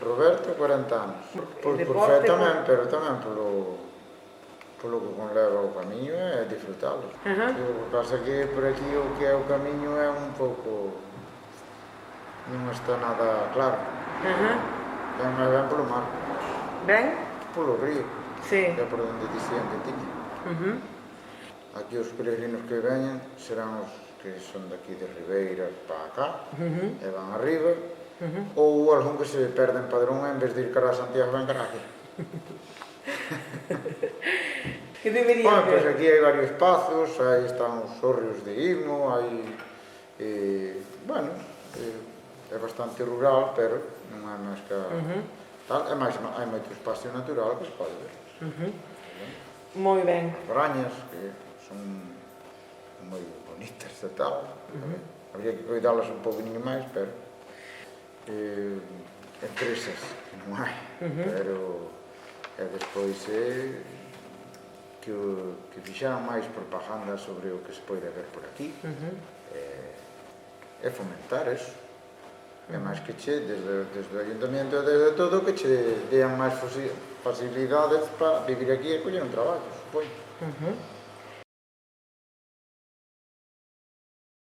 Roberto, 40 anos. Pois por fe tamén, pero tamén polo que conleva o camiño é disfrutalo. O que pasa que por aquí o que é o camiño é un pouco... non está nada claro. Ben máis ben polo mar. Ben? Polo río. Sí. Que é por onde dicían que tiña. Aquí os peregrinos que veñen serán os que son daqui de Ribeira para acá, e van arriba, ou algún que se perde en Padrón en vez de ir cara a Santiago ben cara aquí. Que debería Bueno, ver? pois aquí hai varios pazos, aí están os hórreos de Imo, hai... bueno, é bastante rural, pero non é máis que... tal, e máis, hai moito espacio natural que se pode ver. Moi ben. As brañas, que son moi bonitas e tal, habría que cuidalas un poquinho máis, pero... empresas que non hai, pero... e despois que fixeran máis propaganda sobre o que se pode ver por aquí, e fomentar eso. E máis que che, desde o Ayuntamiento e desde todo, que che dean máis facilidades para vivir aquí e coller un traballo, supoño.